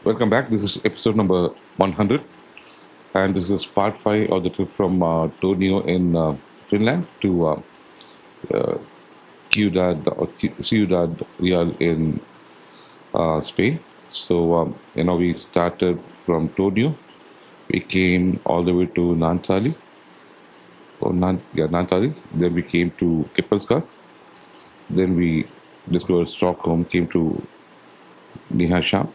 Welcome back. This is episode number 100, and this is part 5 of the trip from Tornio in Finland to Ciudad Real in Spain. So, we started from Tornio. We came all the way to Nantali. Then we came to Kippelskar. Then we discovered Stockholm, came to Nyhamn,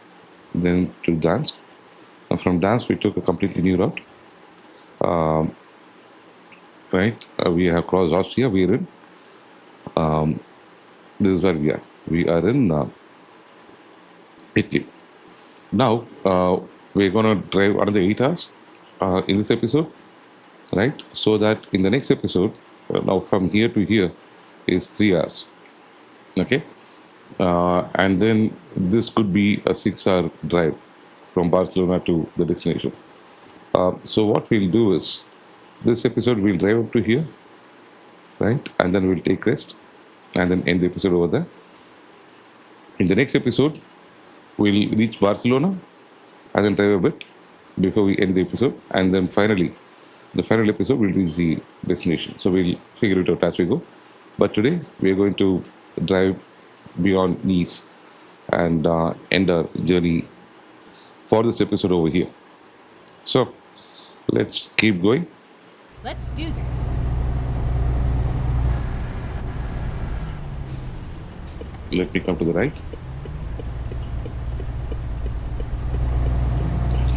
then to Dansk. And from Dansk, we took a completely new route. We have crossed Austria. We are in. This is where we are. We are in Italy. Now, we're going to drive another 8 hours in this episode, right? So that in the next episode, now from here to here is 3 hours. Okay? And then this could be a 6-hour drive from Barcelona to the destination. So what we'll do is, this episode we'll drive up to here, right? And then we'll take rest and then end the episode over there. In the next episode, we'll reach Barcelona and then drive a bit before we end the episode. And then finally, the final episode will reach the destination. So we'll figure it out as we go. But today, we are going to drive beyond Nice and end our journey for this episode over here. So let's keep going. Let's do this. Let me come to the right.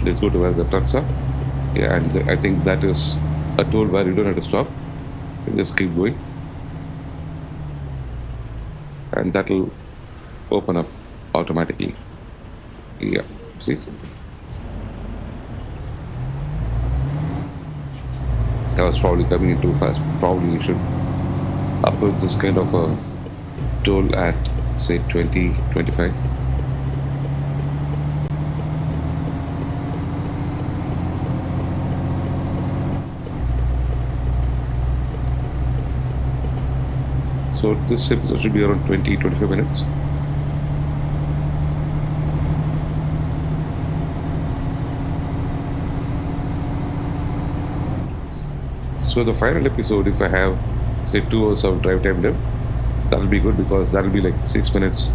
Let's go to where the trucks are. Yeah, and I think that is a toll where you don't have to stop. You just keep going. And that will open up automatically. Yeah, see? I was probably coming in too fast. Probably you should approach this kind of a toll at, say, 20, 25. So this episode should be around 20-25 minutes. So the final episode, if I have, say, 2 hours of drive time left, that'll be good because that'll be like 6 minutes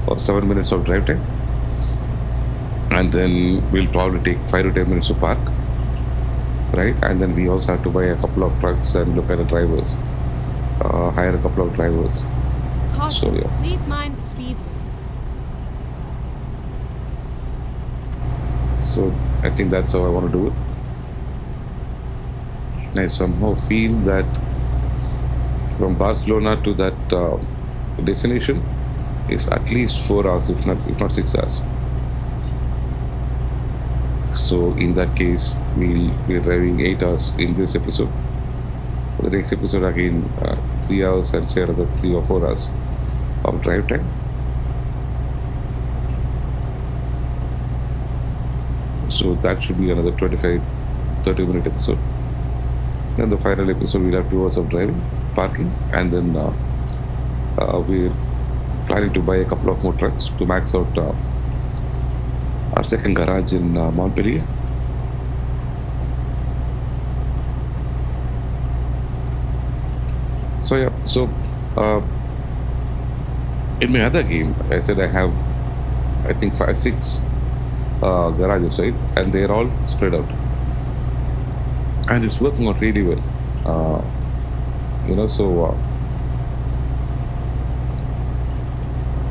or 7 minutes of drive time. And then we'll probably take 5 to 10 minutes to park, right? And then we also have to buy a couple of trucks and look at the drivers. Hire a couple of drivers. Caution, So, yeah. please mind the speed limit. So I think that's how I want to do it. I somehow feel that from Barcelona to that destination is at least 4 hours, if not 6 hours. So in that case, we'll be driving 8 hours in this episode. The next episode again 3 hours and say another 3 or 4 hours of drive time. So that should be another 25-30 minute episode. Then the final episode we'll have 2 hours of driving, parking, and then we're planning to buy a couple of more trucks to max out our second garage in Montpellier. So in my other game, I said I have, I think 5-6 garages, right? And they're all spread out. And it's working out really well.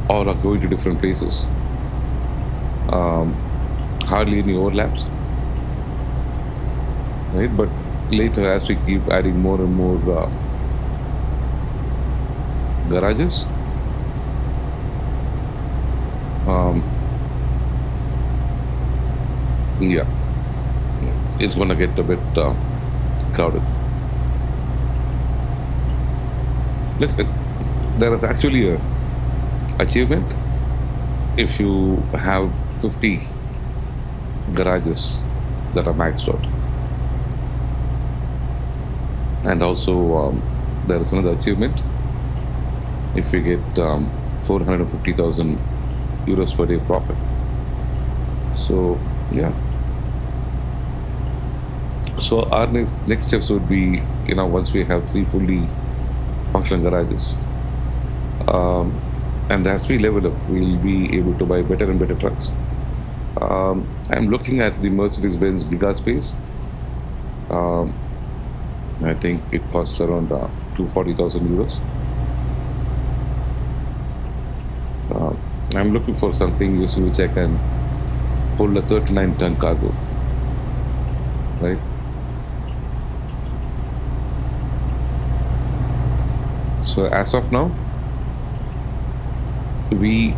All are going to different places. Hardly any overlaps, right? But later, as we keep adding more and more garages, it's gonna get a bit crowded. There is actually a achievement if you have 50 garages that are maxed out, and also there is another achievement if we get 450,000 euros per day profit. So yeah. So our next steps would be, once we have 3 fully functional garages, and as we level up, we'll be able to buy better and better trucks. I'm looking at the Mercedes-Benz Gigaspace. Um, I think it costs around 240,000 euros. I'm looking for something using which I can pull a 39-ton cargo, right? So as of now, we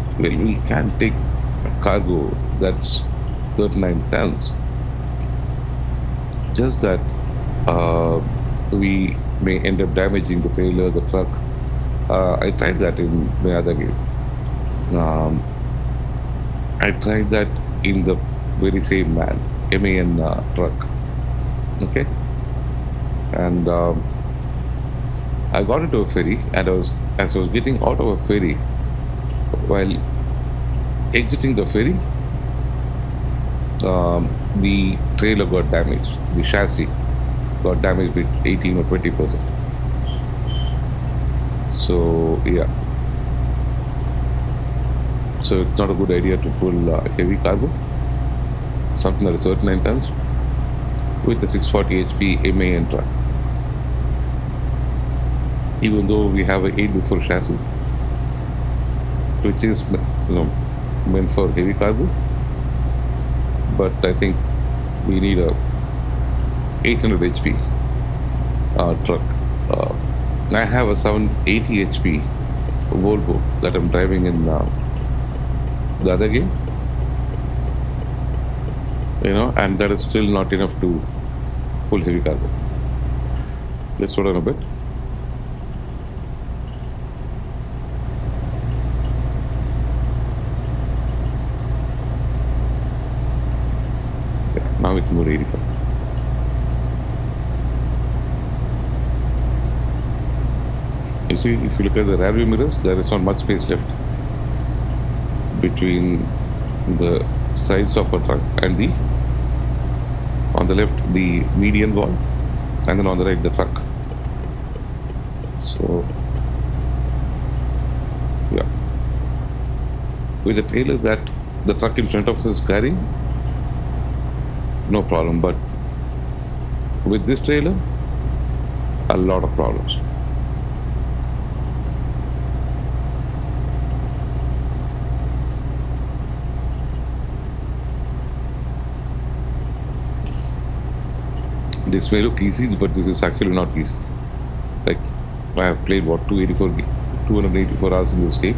can take a cargo that's 39 tons. Just that we may end up damaging the trailer, the truck. I tried that in my other game. I tried that in the very same MAN truck. Okay, and I got into a ferry, and as I was getting out of a ferry, while exiting the ferry, the trailer got damaged. The chassis got damaged with 18 or 20%. So yeah. So it's not a good idea to pull heavy cargo, something that is 39 tons, with a 640 HP MAN truck. Even though we have an 8x4 chassis, which is meant for heavy cargo, but I think we need a 800 HP truck. I have a 780 HP Volvo that I'm driving in the other game, and that is still not enough to pull heavy cargo. Let's slow down a bit. Yeah, now we can go to 85. You see, if you look at the rear view mirrors, there is not much space left between the sides of a truck and on the left the median wall, and then on the right the truck. So yeah, with the trailer that the truck in front of us is carrying, no problem, but with this trailer, a lot of problems. This may look easy, but this is actually not easy. Like, I have played 284 hours in this game,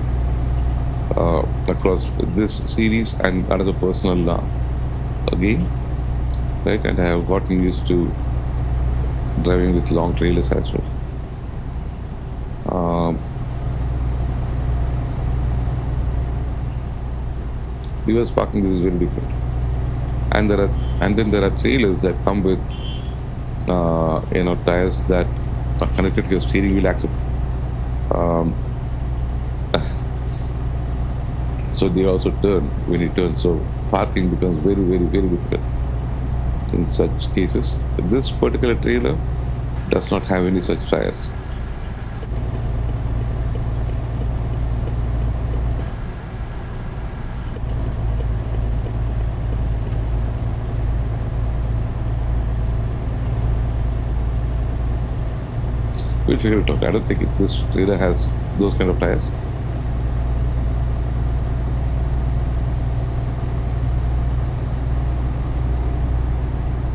across this series and another personal game, right? And I have gotten used to driving with long trailers as well. Reverse parking, this is very different. And then there are trailers that come with tires that are connected to your steering wheel axle. So they also turn when you turn. So parking becomes very, very, very difficult in such cases. This particular trailer does not have any such tires. We'll figure it out. I don't think this trailer has those kind of tires.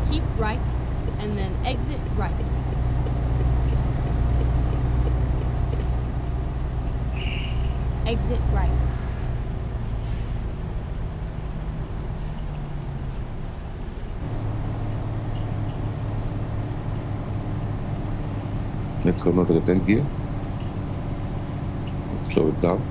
Keep right, and then exit right. Exit right. Let's go now to the 10th gear. Let's slow it down.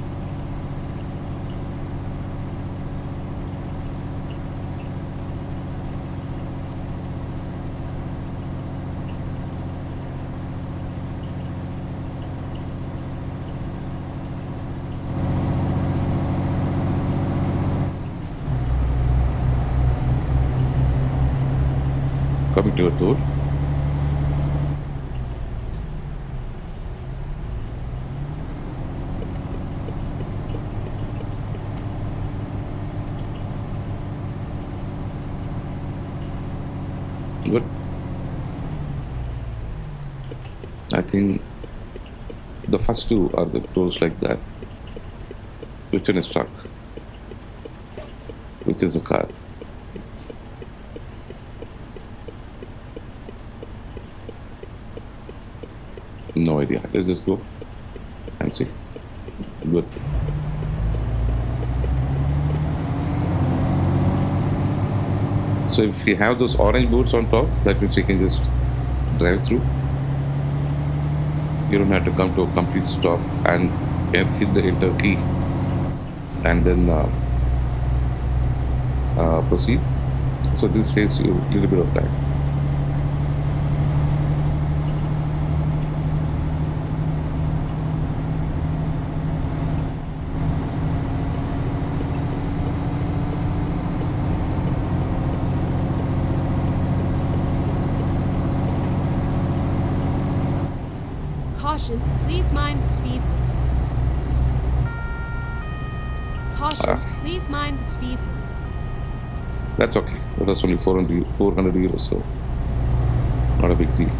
coming to a toll. Good. I think the first two are the tolls like that. Which one is truck? Which is a car? No idea. Let's just go and see. Good. So if you have those orange boards on top, that means you can just drive through. You don't have to come to a complete stop and hit the enter key and then proceed. So this saves you a little bit of time. Caution, please mind the speed limit. Caution, please mind the speed limit. That's okay. That's only 400 euros, so not a big deal.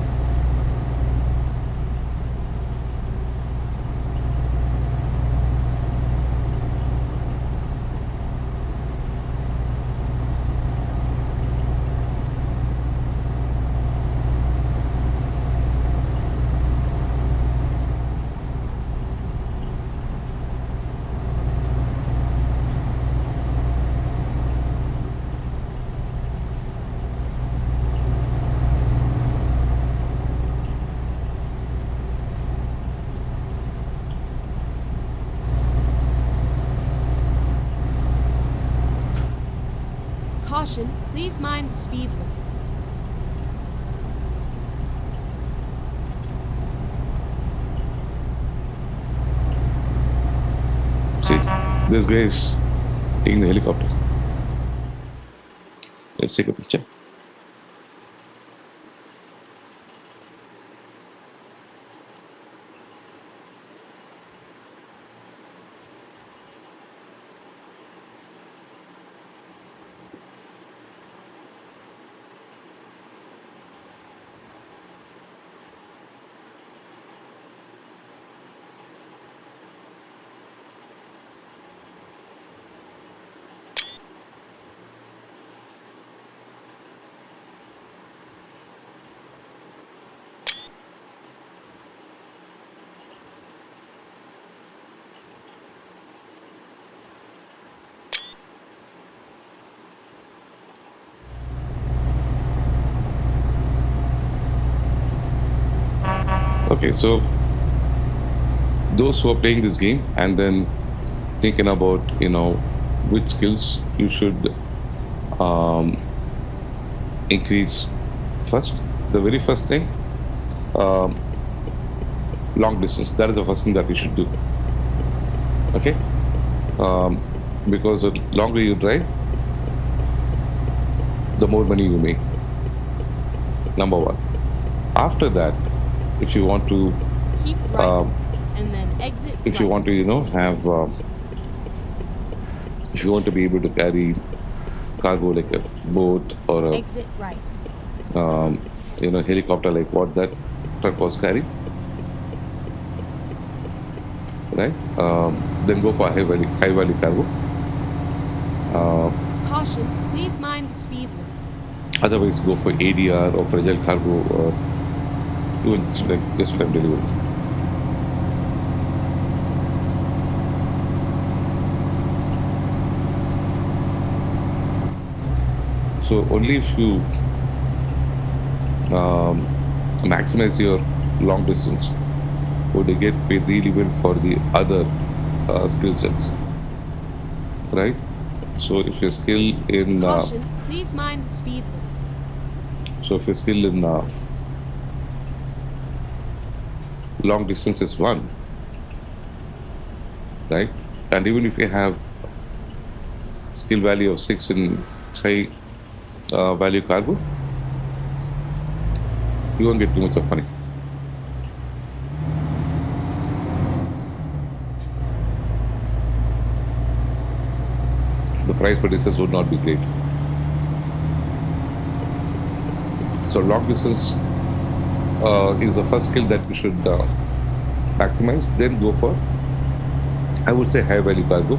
Caution, please mind the speed limit. See, this guy is taking the helicopter. Let's take a picture. Okay, so those who are playing this game and then thinking about, which skills you should increase first, the very first thing, long distance. That is the first thing that you should do. Okay, because the longer you drive, the more money you make. Number one. After that, if you want to Keep right and then exit if right. you want to have if you want to be able to carry cargo like a boat or a Exit right. helicopter like what that truck was carrying, right? Then go for high value cargo. Caution, please mind the speed limit. Otherwise go for ADR or fragile cargo or even just time delivery. So only if you maximize your long distance would you get paid really well for the other skill sets, right? So if you're skilled in Caution, please mind the speed limit. so if you're skilled in long distance is one, right? And even if you have skill value of 6 in high value cargo, you won't get too much of money. The price per distance would not be great. So long distance is the first skill that we should maximize. Then go for, I would say, high value cargo.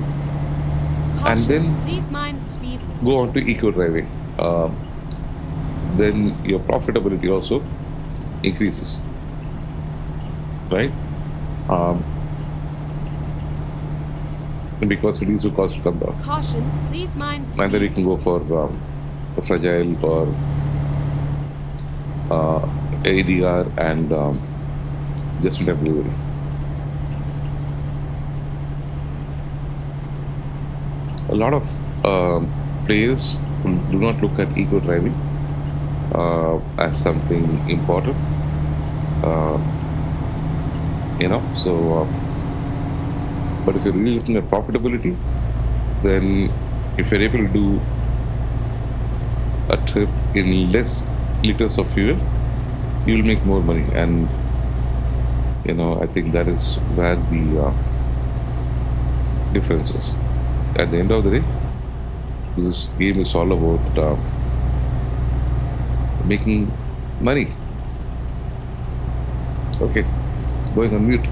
Caution, then please mind the speed limit. Go on to eco driving. Then your profitability also increases, right? Because diesel costs will come down. Caution, please mind the And then you speed can go for fragile or ADR and just-in-time delivery. A lot of players do not look at eco driving as something important, so but if you're really looking at profitability, then if you're able to do a trip in less liters of fuel, you'll make more money. And I think that is where the difference is. At the end of the day, this game is all about making money. Okay, going on mute.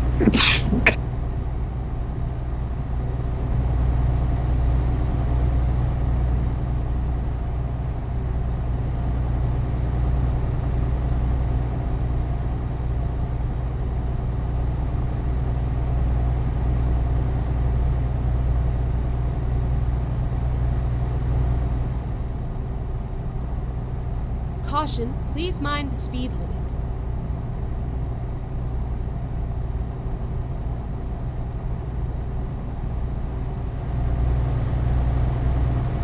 Caution, please mind the speed limit.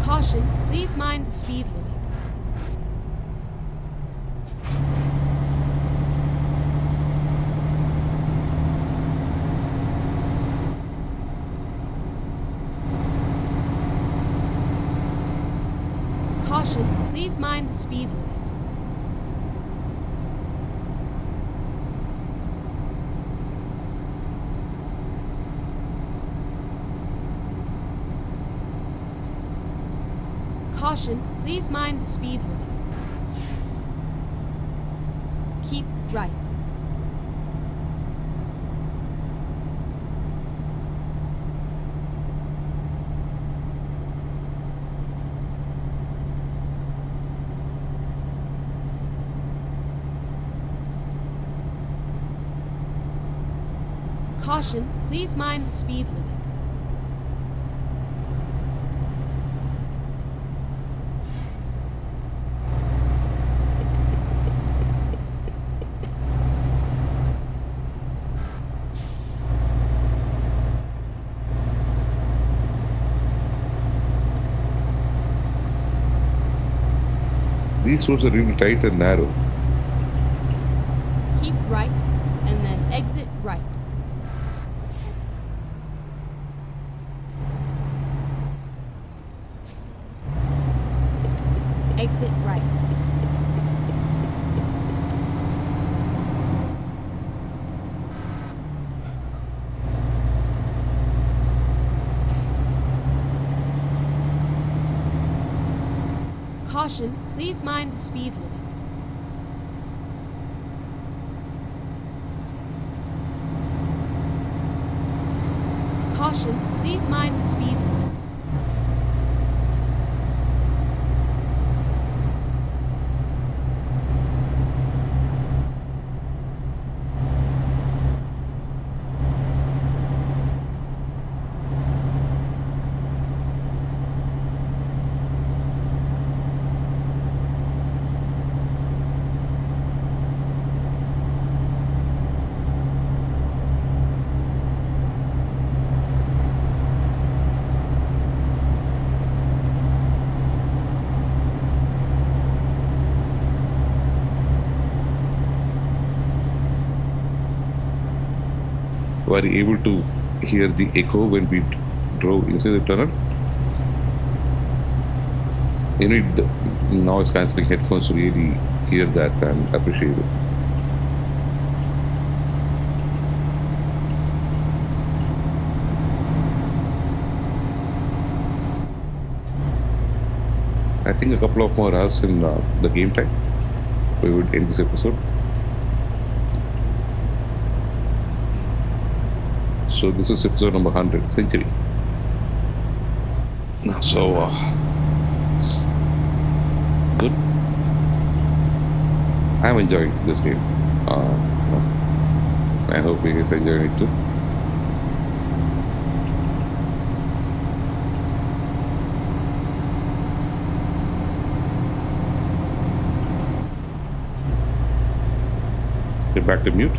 Caution, please mind the speed limit. Caution, please mind the speed limit. Caution, please mind the speed limit. Keep right. Caution, please mind the speed limit. These roads are really tight and narrow. Keep right, and then exit right. Exit right. Caution, please mind the speed limit. Caution, please mind the speed limit. Were you able to hear the echo when we drove inside the tunnel? You need noise cancelling headphones to really hear that and appreciate it. I think a couple of more hours in the game time, we would end this episode. So this is episode number 100, Century. So, good. I'm enjoying this game. I hope you guys enjoy it too. Get back to mute.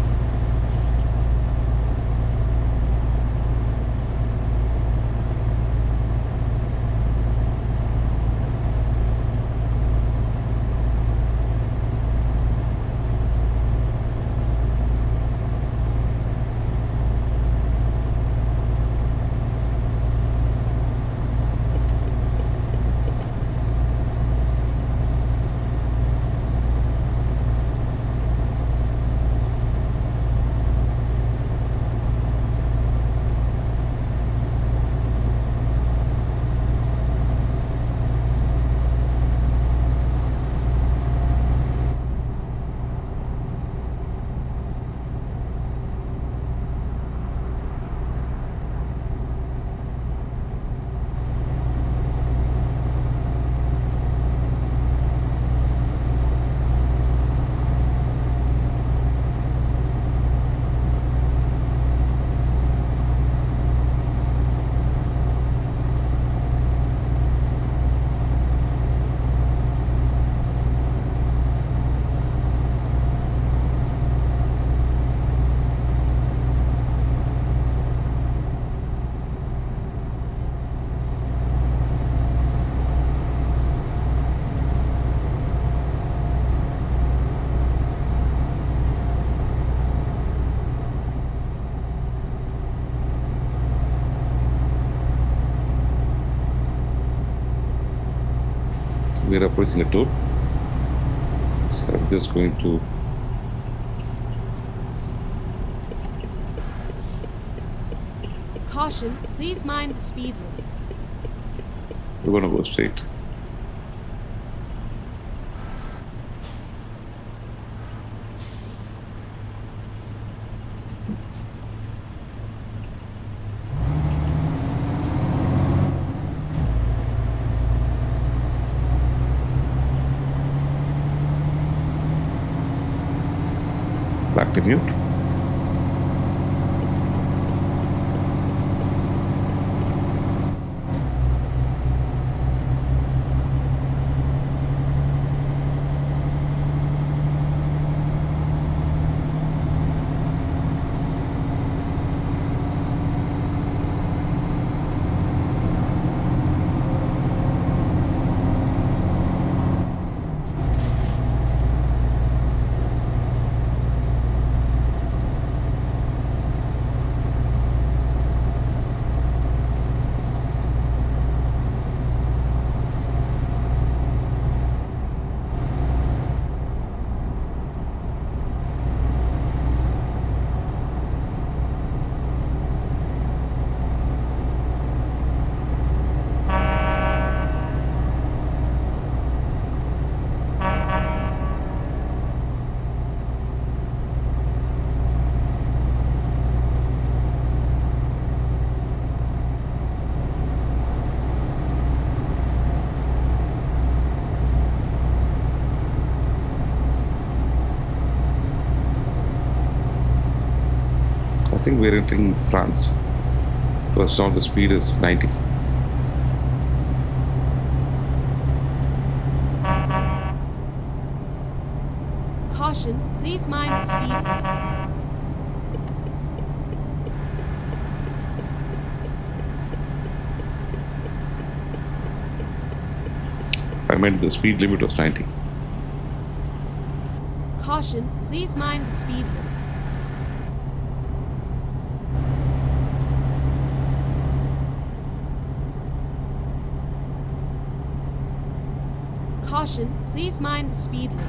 We are approaching a toll. So I'm just going to Caution, please mind the speed limit. we're gonna go straight. Back to mute. I think we're entering France because now the speed is 90. Caution, please mind the speed limit. I meant the speed limit was 90. Caution, please mind the speed limit. Caution, please mind the speed limit.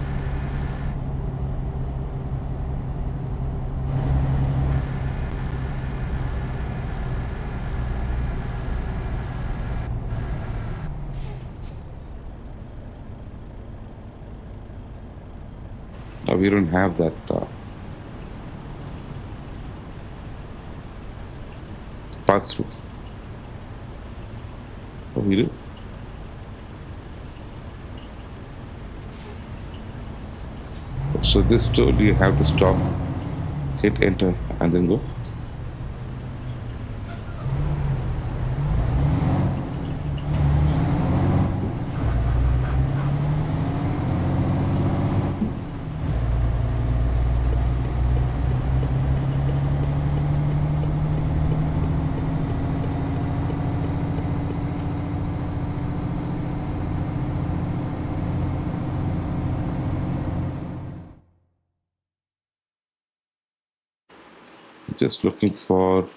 We don't have that pass through. Oh, we do. So this tool you have to stop, hit enter, and then go. Just looking for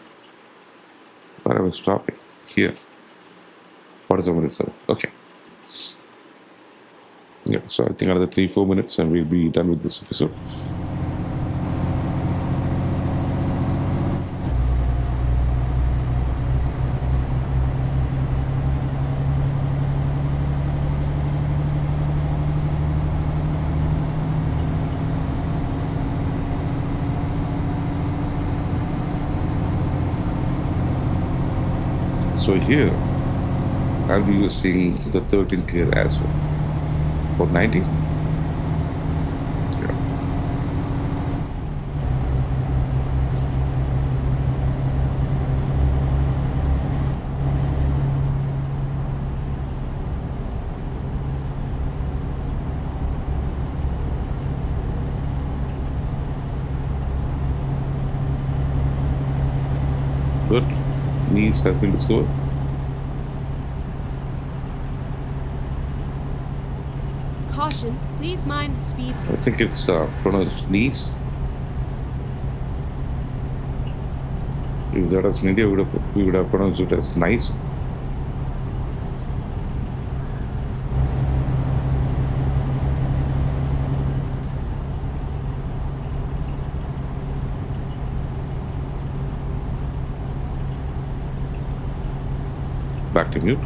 where I was stopping. Here. 47 minutes. Okay. Yeah, so I think another 3-4 minutes and we'll be done with this episode. So here, I'll be using the 13th gear as well. For 90. Yeah. Good. Niece has been discovered. Caution, please mind the speed. I think it's pronounced niece. If that was in India, we would have pronounced it as nice. Back to mute.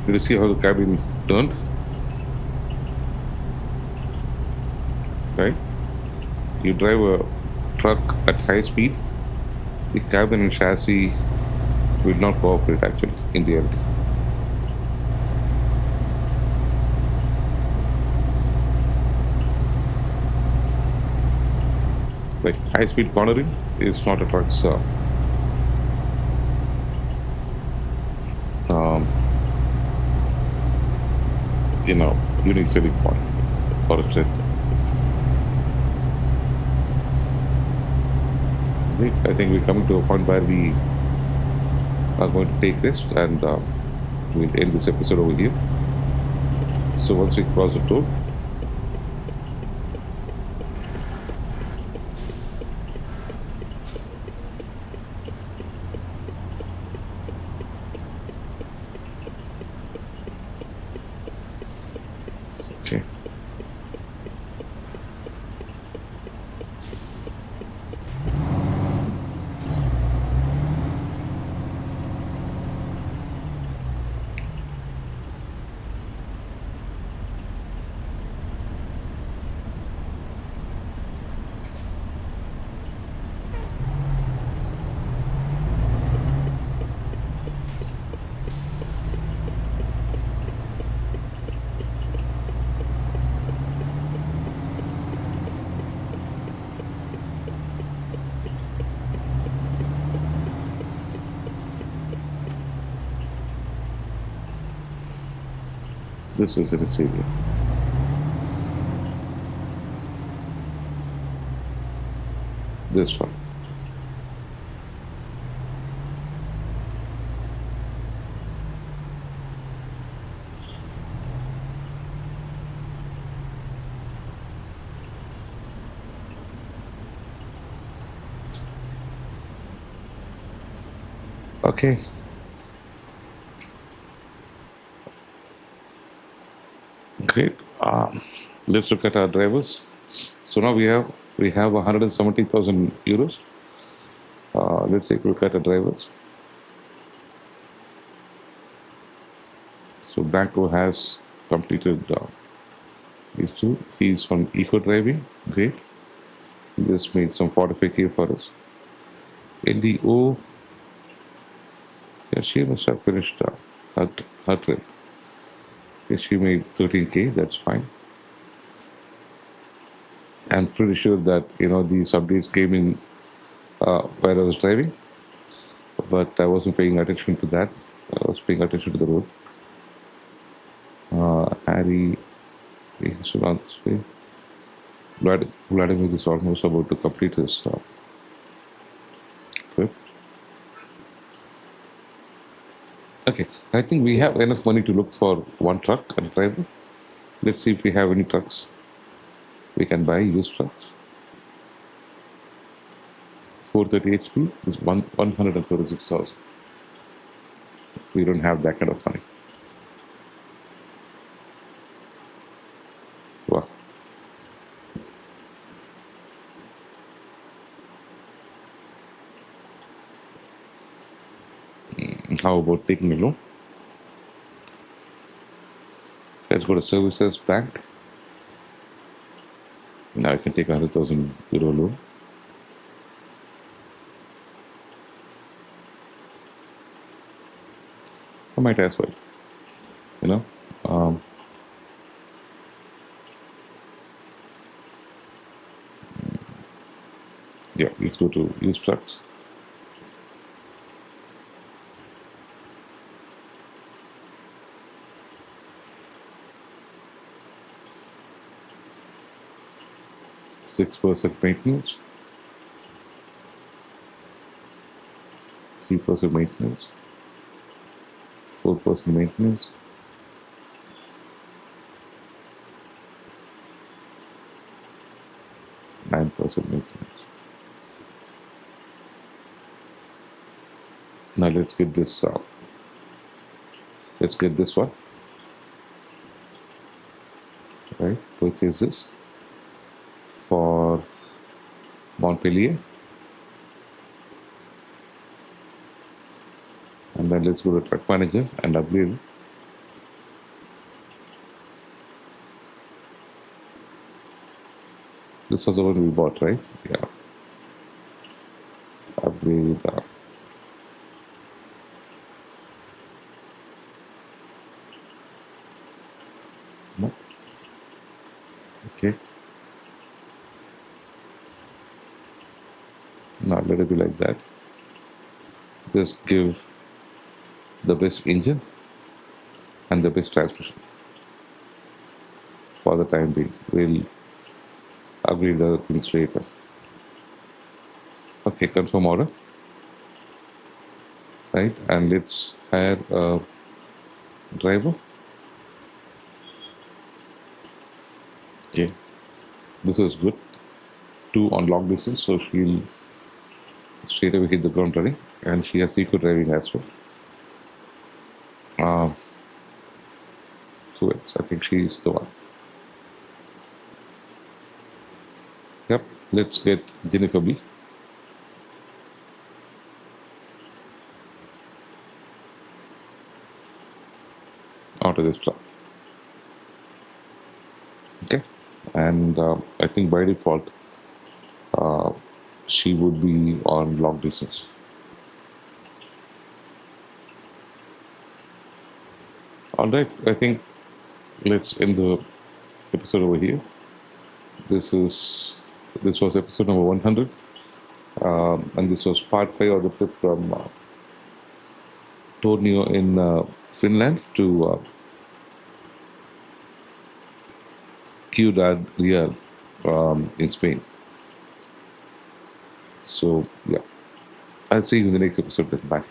Did you see how the cabin turned? Right? You drive a truck at high speed, the cabin and chassis will not cooperate actually in reality. Like high speed cornering is not a truck's unique selling point or strength. Right. I think we're coming to a point where we are going to take rest and we'll end this episode over here. So once we cross the toll, okay. This is the receiver. This one. Okay. Great. Let's look at our drivers. So now we have 170,000 euros. Let's take a look at the drivers. So Branko has completed these two. He's on eco driving. Great. He just made some 45K for us. NDO. Yeah, she must have finished her trip. Okay, she made 13K. That's fine. I'm pretty sure that these updates came in while I was driving, but I wasn't paying attention to that. I was paying attention to the road. Harry, Ciudad. Vladimir is almost about to complete his trip. Okay, I think we have enough money to look for one truck and a driver. Let's see if we have any trucks. We can buy used trucks. 430 HP is 136,000. We don't have that kind of money. Wow. How about taking a loan? Let's go to services bank. Now I can take 100,000 euro loan. I might as well. Yeah, let's go to used trucks. %6 maintenance, 3% maintenance, 4% maintenance, 9% maintenance. Now let's get this. Let's get this one. Right, purchase this for Montpellier, and then let's go to truck manager and upgrade. This was the one we bought, right? Yeah. Upgrade. No. Okay. Now let it be like that. Just give the best engine and the best transmission for the time being. We'll upgrade the other things later. Okay, confirm order. Right, and let's hire a driver. Okay, this is good. 2 on long distance, so she'll straight away hit the ground running, and she has eco driving as well. So I think she's the one. Yep, let's get Jennifer B. Out of this truck. Okay, and I think by default she would be on long distance. All right, I think let's end the episode over here. This was episode number 100, and this was part 5 of the trip from Tornio in Finland to Ciudad in Spain. So yeah, I'll see you in the next episode. Bye.